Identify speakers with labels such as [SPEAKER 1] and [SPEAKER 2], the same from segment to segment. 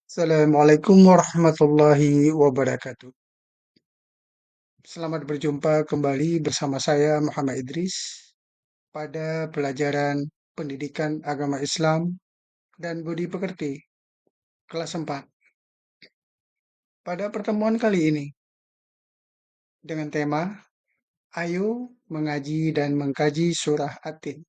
[SPEAKER 1] Assalamualaikum warahmatullahi wabarakatuh. Selamat berjumpa kembali bersama saya Muhammad Idris pada pelajaran Pendidikan Agama Islam dan Budi Pekerti kelas 4. Pada pertemuan kali ini dengan tema Ayo mengaji dan mengkaji surah At-Tin.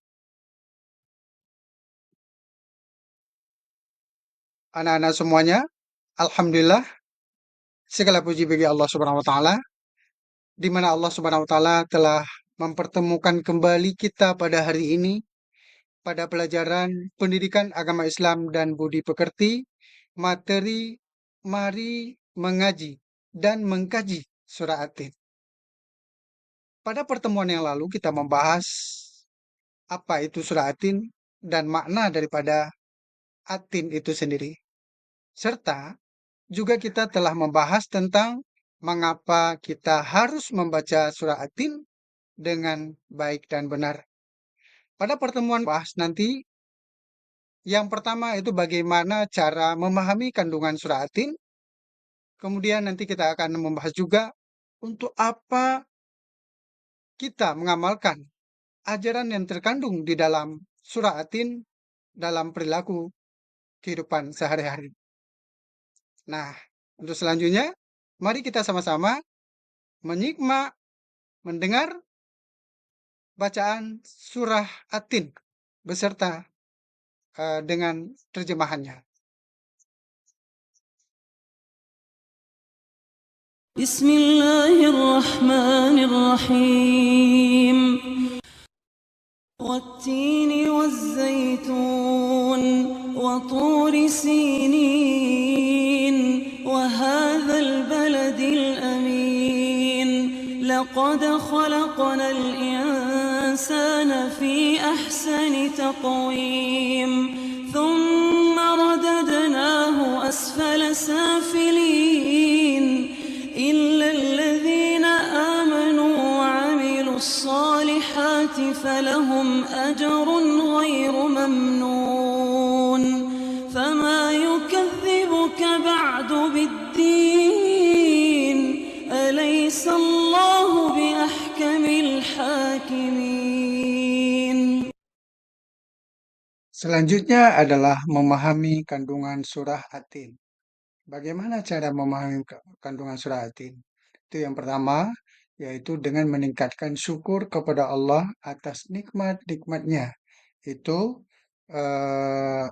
[SPEAKER 1] Anak-anak semuanya, alhamdulillah segala puji bagi Allah Subhanahu wa taala di mana Allah Subhanahu wa taala telah mempertemukan kembali kita pada hari ini pada pelajaran Pendidikan Agama Islam dan Budi Pekerti, materi Mari Mengaji dan Mengkaji Surah At-Tin. Pada pertemuan yang lalu kita membahas apa itu Surah At-Tin dan makna daripada At-Tin itu sendiri. Serta juga kita telah membahas tentang mengapa kita harus membaca Surah At-Tin dengan baik dan benar. Pada pertemuan bahas nanti yang pertama itu bagaimana cara memahami kandungan surah At-Tin. Kemudian nanti kita akan membahas juga untuk apa kita mengamalkan ajaran yang terkandung di dalam surah At-Tin dalam perilaku kehidupan sehari-hari. Nah, untuk selanjutnya, mari kita sama-sama menyimak, mendengar bacaan surah At-Tin beserta dengan terjemahannya.
[SPEAKER 2] Bismillahirrahmanirrahim. والتين والزيتون وطور سينين وهذا البلد الأمين لقد خلقنا الإنسان في أحسن تقويم ثم رددناه أسفل سافلين إلا الذين آمنوا وعملوا الصالحات فلهم أجر غير ممنون فما يكذبك بعد بالدين أليس الله بأحكم الحاكمين.
[SPEAKER 1] Selanjutnya adalah memahami kandungan surah At-Tin. Bagaimana cara memahami kandungan surah At-Tin? Itu yang pertama, yaitu dengan meningkatkan syukur kepada Allah atas nikmat-nikmatnya. Itu eh,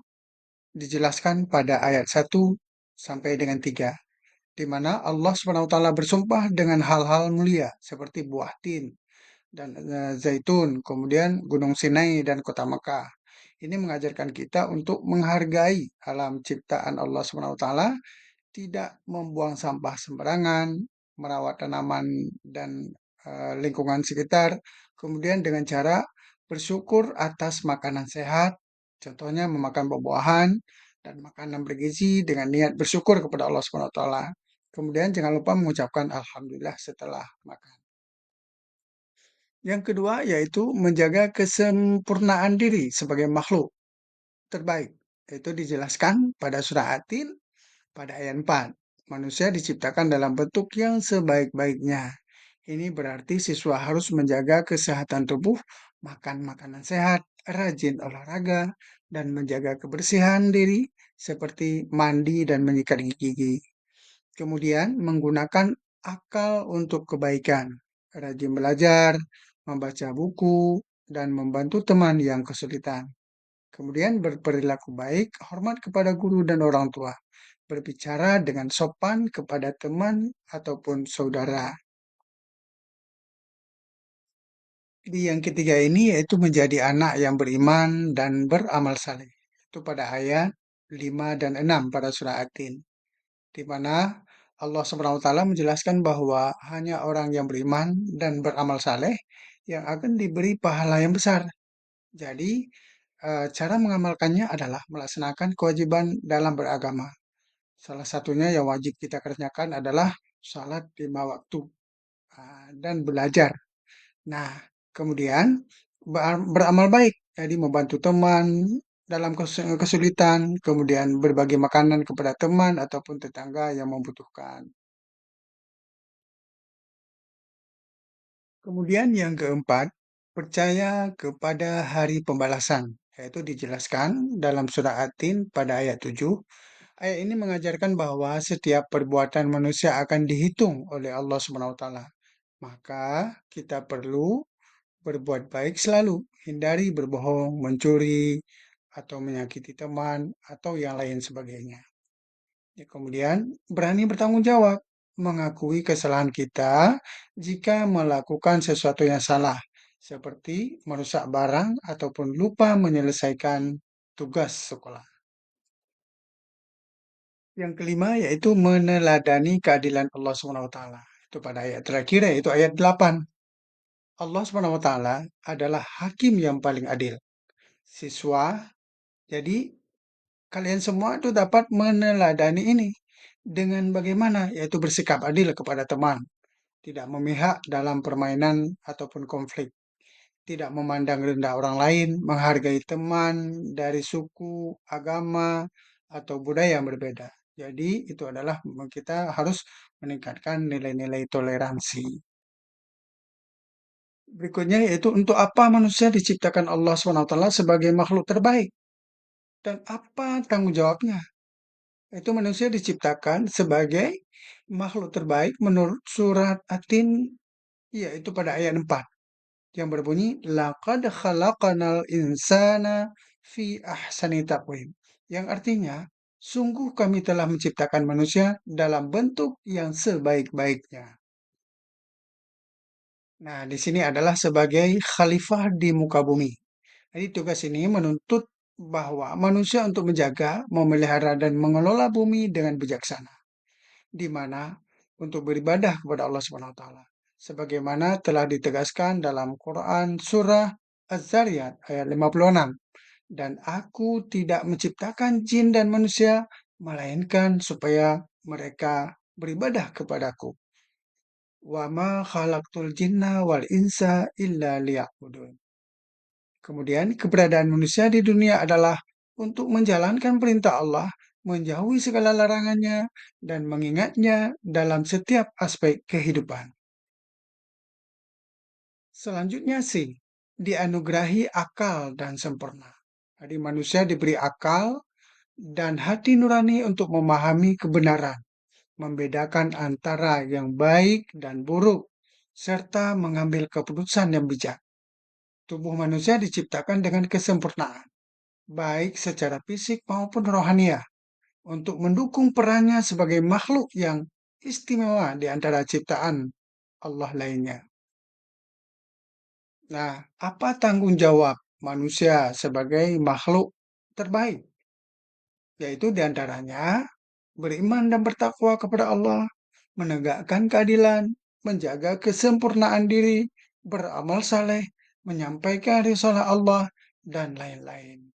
[SPEAKER 1] dijelaskan pada ayat 1 sampai dengan 3, di mana Allah SWT bersumpah dengan hal-hal mulia seperti buah tin dan zaitun, kemudian Gunung Sinai dan kota Mekah. Ini mengajarkan kita untuk menghargai alam ciptaan Allah SWT, tidak membuang sampah sembarangan, merawat tanaman dan lingkungan sekitar, kemudian dengan cara bersyukur atas makanan sehat, contohnya memakan buah-buahan dan makanan bergizi dengan niat bersyukur kepada Allah SWT. Kemudian jangan lupa mengucapkan Alhamdulillah setelah makan. Yang kedua yaitu menjaga kesempurnaan diri sebagai makhluk terbaik. Itu dijelaskan pada surah At-Tin pada ayat 4. Manusia diciptakan dalam bentuk yang sebaik-baiknya. Ini berarti siswa harus menjaga kesehatan tubuh, makan makanan sehat, rajin olahraga, dan menjaga kebersihan diri seperti mandi dan menyikat gigi. Kemudian menggunakan akal untuk kebaikan, rajin belajar, membaca buku, dan membantu teman yang kesulitan. Kemudian berperilaku baik, hormat kepada guru dan orang tua, berbicara dengan sopan kepada teman ataupun saudara. Jadi yang ketiga ini yaitu menjadi anak yang beriman dan beramal saleh. Itu pada ayat 5 dan 6 pada surah At-Tin, di mana Allah SWT menjelaskan bahwa hanya orang yang beriman dan beramal saleh yang akan diberi pahala yang besar. Jadi, cara mengamalkannya adalah melaksanakan kewajiban dalam beragama. Salah satunya yang wajib kita kerjakan adalah salat 5 waktu dan belajar. Nah, kemudian beramal baik, jadi membantu teman, dalam kesulitan, kemudian berbagi makanan kepada teman ataupun tetangga yang membutuhkan. Kemudian yang keempat, percaya kepada hari pembalasan, yaitu dijelaskan dalam surah At-Tin pada ayat 7. Ayat ini mengajarkan bahwa setiap perbuatan manusia akan dihitung oleh Allah Subhanahu wa taala. Maka kita perlu berbuat baik selalu, hindari berbohong, mencuri, atau menyakiti teman, atau yang lain sebagainya. Ya, kemudian berani bertanggung jawab, mengakui kesalahan kita jika melakukan sesuatu yang salah, seperti merusak barang ataupun lupa menyelesaikan tugas sekolah. Yang kelima yaitu meneladani keadilan Allah Subhanahu wa taala. Itu pada ayat terakhir yaitu ayat 8. Allah Subhanahu wa taala adalah hakim yang paling adil. Siswa, jadi kalian semua itu dapat meneladani ini dengan bagaimana? Yaitu bersikap adil kepada teman, tidak memihak dalam permainan ataupun konflik, tidak memandang rendah orang lain, menghargai teman dari suku, agama, atau budaya yang berbeda. Jadi itu adalah kita harus meningkatkan nilai-nilai toleransi. Berikutnya yaitu untuk apa manusia diciptakan Allah SWT sebagai makhluk terbaik dan apa tanggung jawabnya? Itu manusia diciptakan sebagai makhluk terbaik menurut surat At-Tin, yaitu pada ayat 4 yang berbunyi laqad khalaqanal insana fi ahsani taqwim, yang artinya sungguh kami telah menciptakan manusia dalam bentuk yang sebaik-baiknya. Nah, di sini adalah sebagai khalifah di muka bumi. Jadi tugas ini menuntut bahwa manusia untuk menjaga, memelihara dan mengelola bumi dengan bijaksana, di mana untuk beribadah kepada Allah Subhanahu wa taala. Sebagaimana telah ditegaskan dalam Quran surah Az-Zariyat ayat 56. Dan aku tidak menciptakan jin dan manusia melainkan supaya mereka beribadah kepadaku. Wa ma khalaqtul jinna wal insa illa liya'budun. Kemudian keberadaan manusia di dunia adalah untuk menjalankan perintah Allah, menjauhi segala larangannya, dan mengingatnya dalam setiap aspek kehidupan. Selanjutnya sih, dianugerahi akal dan sempurna. Jadi manusia diberi akal dan hati nurani untuk memahami kebenaran, membedakan antara yang baik dan buruk, serta mengambil keputusan yang bijak. Tubuh manusia diciptakan dengan kesempurnaan, baik secara fisik maupun rohania, untuk mendukung perannya sebagai makhluk yang istimewa di antara ciptaan Allah lainnya. Nah, apa tanggung jawab manusia sebagai makhluk terbaik? Yaitu diantaranya beriman dan bertakwa kepada Allah, menegakkan keadilan, menjaga kesempurnaan diri, beramal saleh, menyampaikan risalah Allah, dan lain-lain.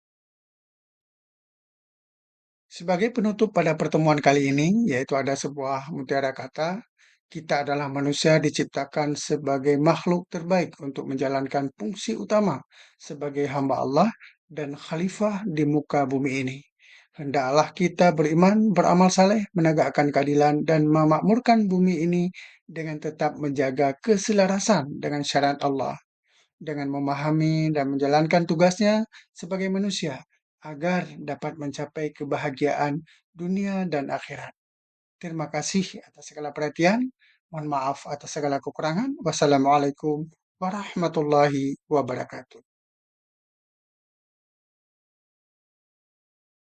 [SPEAKER 1] Sebagai penutup pada pertemuan kali ini, yaitu ada sebuah mutiara kata, kita adalah manusia diciptakan sebagai makhluk terbaik untuk menjalankan fungsi utama sebagai hamba Allah dan khalifah di muka bumi ini. Hendaklah kita beriman, beramal saleh, menegakkan keadilan, dan memakmurkan bumi ini dengan tetap menjaga keselarasan dengan syariat Allah, dengan memahami dan menjalankan tugasnya sebagai manusia agar dapat mencapai kebahagiaan dunia dan akhirat. Terima kasih atas segala perhatian. Mohon maaf atas segala kekurangan. Wassalamualaikum warahmatullahi wabarakatuh.